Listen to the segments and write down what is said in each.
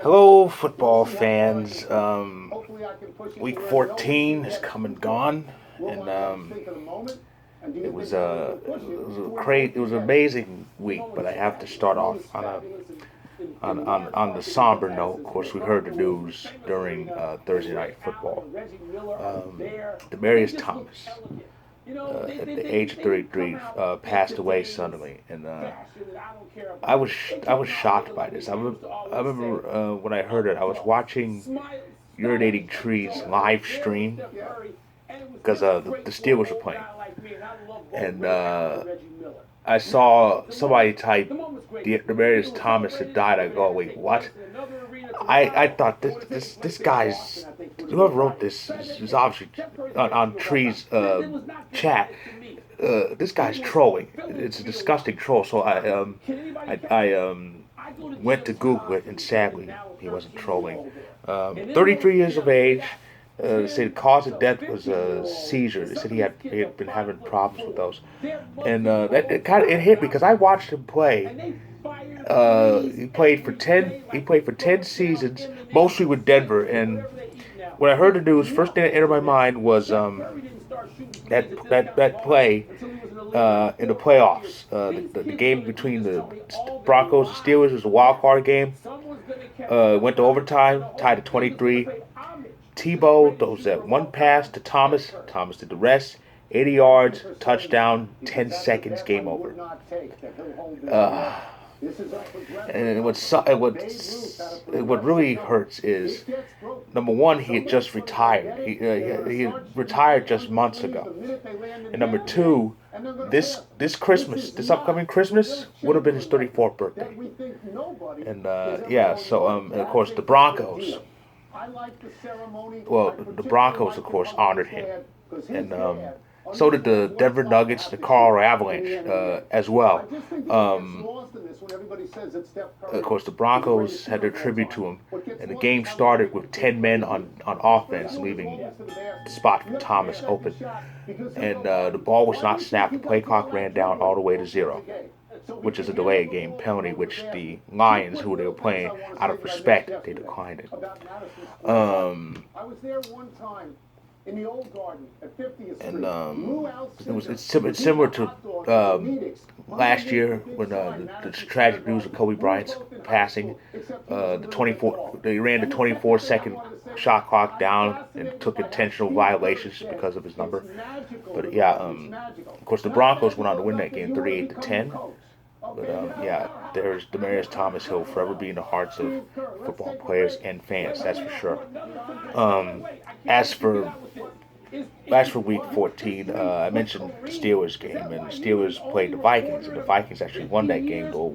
Hello, football fans. Week 14 is come and gone, and it was an amazing week. But I have to start off on the somber note. Of course, we heard the news during Thursday night football. Demaryius Thomas, at the age of 33, passed away suddenly, and I was shocked by this. I remember when I heard it, I was watching Urinating Trees live stream because the Steelers were playing, and I saw somebody type Demaryius Thomas had died. I go, wait, what? I thought this guy's, whoever wrote this is obviously on Tree's chat. This guy's trolling. It's a disgusting troll. So I went to Google it, and sadly he wasn't trolling. 33 years of age. They said the cause of death was a seizure. They said he had been having problems with those, and it hit me because I watched him play. He played for 10 seasons, mostly with Denver. And when I heard the news, first thing that entered my mind was that play in the playoffs. The game between the Broncos and Steelers was a wild card game. Went to overtime, tied at 23. Tebow throws that one pass to Thomas. Thomas did the rest. 80 yards, touchdown, 10 seconds, game over. And what really hurts is, number one, he had just retired. He retired just months ago. And number two, this upcoming Christmas would have been his 34th birthday. And and of course the Broncos. Well, the Broncos, of course, honored him, and so did the Denver Nuggets, the Colorado Avalanche, as well. Of course, the Broncos had their tribute to him, and the game started with 10 men on offense, leaving the spot for Thomas open. And the ball was not snapped. The play clock ran down all the way to 0, which is a delay game penalty, which the Lions, who they were playing, out of respect, they declined it. It's similar to last year when the tragic news of Kobe Bryant's passing. They ran the 24-second shot clock down and took intentional violations because of his number. But of course the Broncos went on to win that game 38-10. But there's Demaryius Thomas. He'll forever be in the hearts of football players and fans. That's for sure. As for Week 14, I mentioned the Steelers game, and the Steelers played the Vikings, and the Vikings actually won that game. Though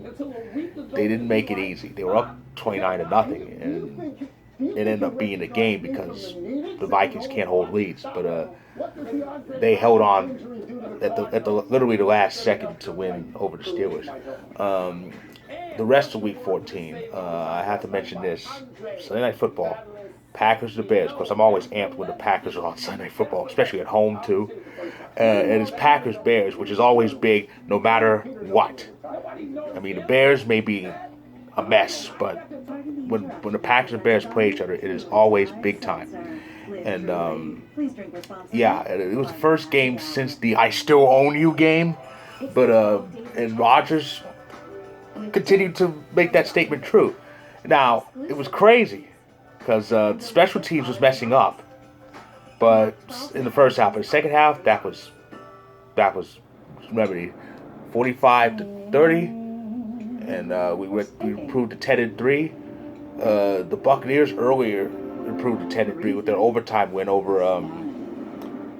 they didn't make it easy. They were up 29-0, and it ended up being a game because the Vikings can't hold leads. But they held on at the literally the last second to win over the Steelers. The rest of Week 14, I have to mention this: Sunday Night Football, Packers to Bears. Of course, I'm always amped when the Packers are on Sunday Night Football, especially at home too. And it's Packers Bears, which is always big, no matter what. I mean, the Bears may be a mess, but when the Packers and Bears play each other, it is always big time. And it was the first game since the "I still own you" game, but and Rodgers continued to make that statement true. Now it was crazy because the special teams was messing up, but in the first half, in the second half, that was remedied, 45-30, and we improved to 10-3. The Buccaneers earlier improved to 10-3 with their overtime win over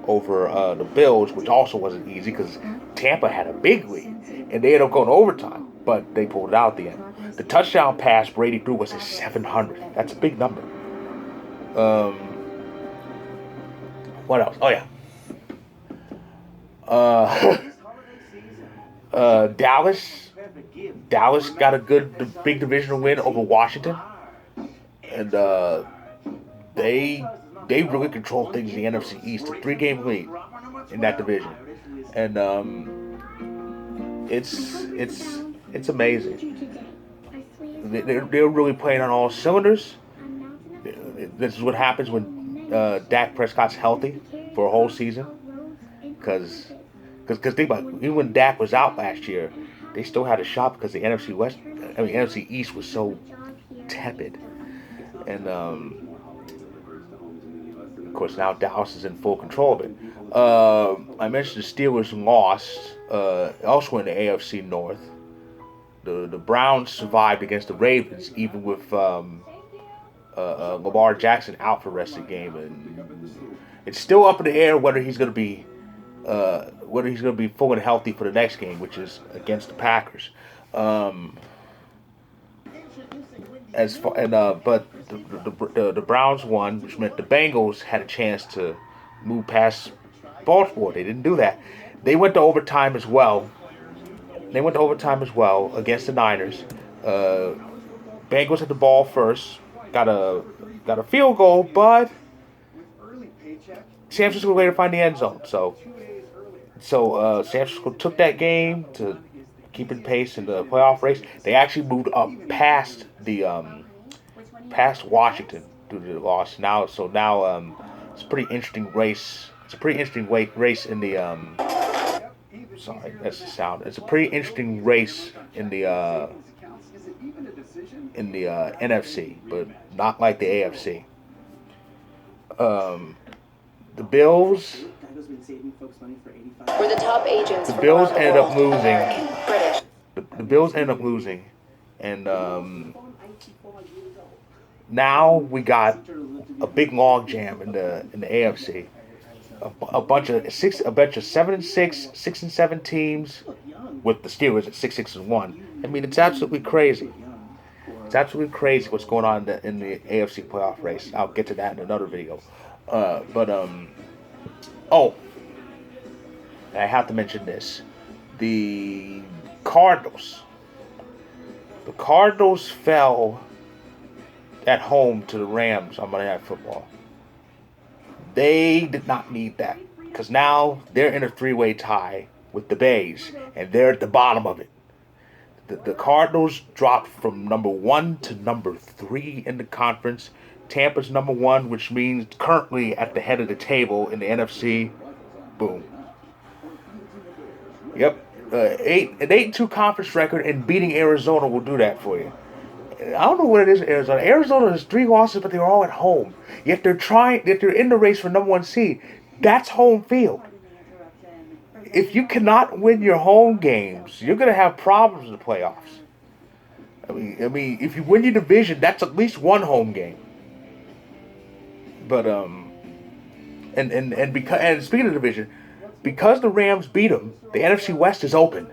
the Bills, which also wasn't easy because Tampa had a big lead and they ended up going to overtime, but they pulled it out at the end. The touchdown pass Brady threw was his 700th. That's a big number. What else? Oh yeah. Dallas got a big divisional win over Washington, and they really control things in the NFC East. A 3-game lead in that division, and it's amazing. they're really playing on all cylinders. This is what happens when Dak Prescott's healthy for a whole season. Because think about it, even when Dak was out last year, they still had a shot because the NFC East was so tepid. And of course now Dallas is in full control of it. I mentioned the Steelers lost elsewhere in the AFC North. The Browns survived against the Ravens, even with Lamar Jackson out for the rest of the game, and it's still up in the air whether he's going to be full and healthy for the next game, which is against the Packers. But the Browns won, which meant the Bengals had a chance to move past Baltimore. They didn't do that. They went to overtime as well. Against the Niners. Bengals had the ball first, got a field goal, but San Francisco later find the end zone. So San Francisco took that game to keep in pace in the playoff race. They actually moved up past Washington due to the loss. Now it's a pretty interesting race. It's a pretty interesting race in the sorry, that's the sound. It's a pretty interesting race in the NFC, but not like the AFC. The Bills. We're the top agents. The Bills ended up losing. The Bills ended up losing, and now we got a big log jam in the AFC. A bunch of 7-6, 6-7 teams, with the Steelers at 6-1. I mean, it's absolutely crazy. It's absolutely crazy what's going on in the AFC playoff race. I'll get to that in another video. And I have to mention this: the Cardinals. The Cardinals fell at home to the Rams on Monday Night Football. They did not need that, because now they're in a three-way tie with the Bays, and they're at the bottom of it. The Cardinals dropped from number 1 to number 3 in the conference. Tampa's number 1, which means currently at the head of the table in the NFC. Boom. Yep. An 8-2 conference record, and beating Arizona will do that for you. I don't know what it is in Arizona. Arizona has 3 losses, but they're all at home. Yet they're in the race for number 1 seed. That's home field. If you cannot win your home games, you're going to have problems in the playoffs. I mean, if you win your division, that's at least 1 home game. But and speaking of division, because the Rams beat them, the NFC West is open.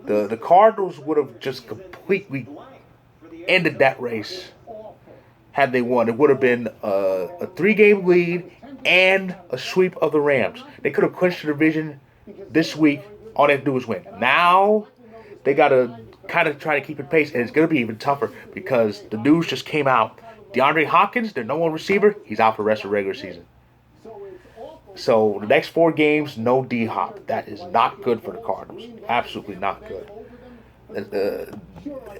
The Cardinals would have just completely ended that race had they won. It would have been a 3-game lead and a sweep of the Rams. They could have clinched the division this week. All they have to do is win. Now they got to kind of try to keep it pace, and it's going to be even tougher because the news just came out. DeAndre Hopkins, their number 1 receiver, he's out for the rest of the regular season. So the next 4 games, no D-Hop. That is not good for the Cardinals. Absolutely not good.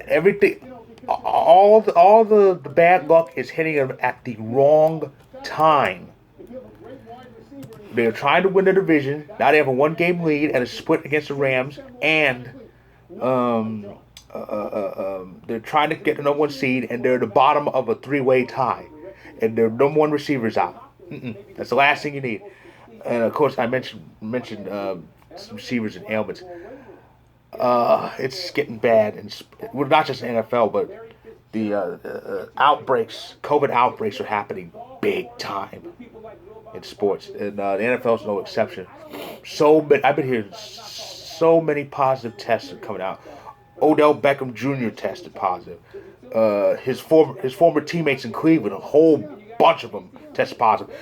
Everything, all the bad luck is hitting them at the wrong time. They're trying to win the division. Now they have a 1-game lead and a split against the Rams, and they're trying to get the number 1 seed, and they're at the bottom of a 3-way tie, and their number 1 receiver's out. That's the last thing you need. And of course, I mentioned some receivers and ailments. It's getting bad, and not just in NFL, but the COVID outbreaks are happening big time in sports, and the NFL is no exception. I've been hearing so many positive tests are coming out. Odell Beckham Jr. tested positive. His former teammates in Cleveland, a whole bunch of them tested positive.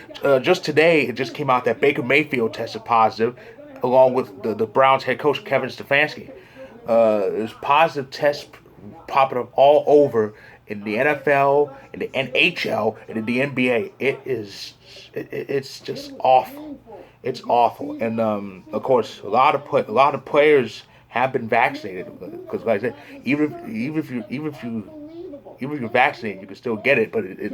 Just today, it just came out that Baker Mayfield tested positive, along with the Browns head coach Kevin Stefanski. There's positive tests popping up all over in the NFL, in the NHL, and in the NBA. It's just awful. It's awful, and of course, a lot of players have been vaccinated. Because like I said, even if you're vaccinated, you can still get it, but it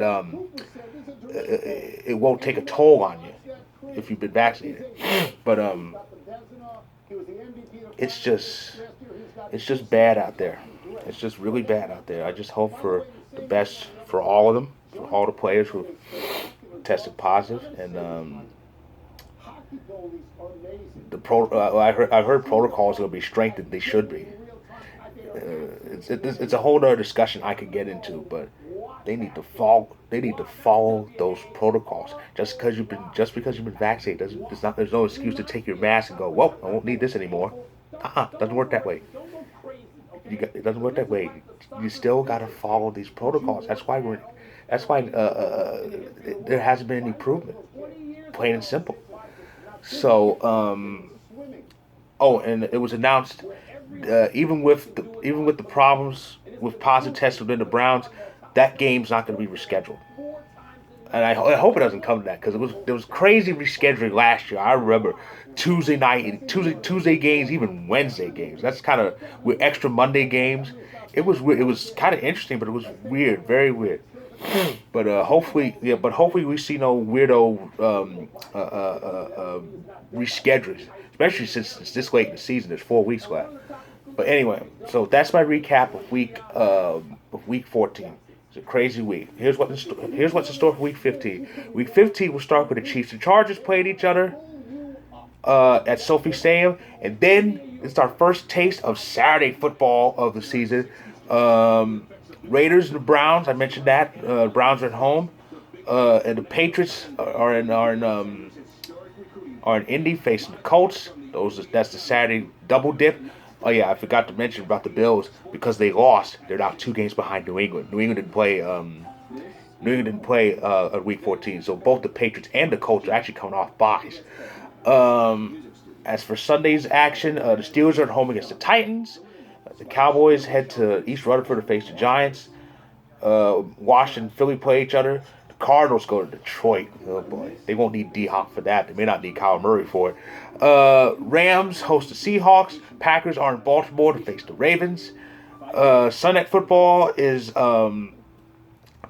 won't take a toll on you if you've been vaccinated. But it's just bad out there. It's just really bad out there. I just hope for the best for all of them, for all the players who tested positive, and I heard protocols will be strengthened. They should be. It's a whole other discussion I could get into, but they need to follow. They need to follow those protocols. Just because you've been vaccinated doesn't. It's not. There's no excuse to take your mask and go. Well, I won't need this anymore. Doesn't work that way. It doesn't work that way. You still got to follow these protocols. That's why there hasn't been any improvement. Plain and simple. So oh, and it was announced even with the problems with positive tests within the Browns, that game's not going to be rescheduled. And I hope it doesn't come to that, because there was crazy rescheduling last year. I remember Tuesday night, Tuesday games, even Wednesday games. That's kind of with extra Monday games. It was weird. It was kind of interesting, but it was weird, very weird. But hopefully we see no weirdo reschedules, especially since it's this late in the season. There's 4 weeks left. But anyway, so that's my recap of week 14. It's a crazy week. Here's what's in store for week 15. Week 15 will start with the Chiefs and Chargers playing each other at SoFi Stadium, and then it's our first taste of Saturday football of the season. Raiders and the Browns. I mentioned that. Browns are at home, and the Patriots are in Indy facing the Colts. That's the Saturday double dip. Oh yeah, I forgot to mention about the Bills, because they lost. They're now 2 games behind New England. New England didn't play at Week 14, so both the Patriots and the Colts are actually coming off byes. As for Sunday's action, the Steelers are at home against the Titans. The Cowboys head to East Rutherford to face the Giants. Washington and Philly play each other. The Cardinals go to Detroit. Oh boy, they won't need D-Hop for that. They may not need Kyler Murray for it. Rams host the Seahawks. Packers are in Baltimore to face the Ravens. Sunday Night Football is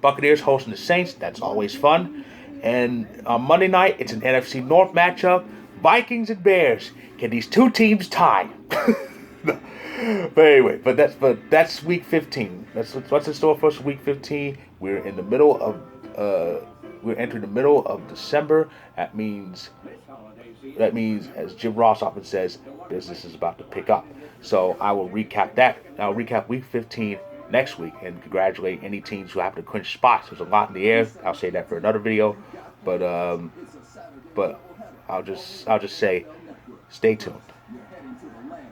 Buccaneers hosting the Saints. That's always fun. And on Monday night, it's an NFC North matchup. Vikings and Bears. Can these two teams tie? But anyway, that's week 15. That's what's in store for us for week 15. We're entering the middle of December. That means, as Jim Ross often says, business is about to pick up. So I will recap that. I'll recap week 15 next week and congratulate any teams who happen to clinch spots. There's a lot in the air. I'll say that for another video, but I'll just say, stay tuned.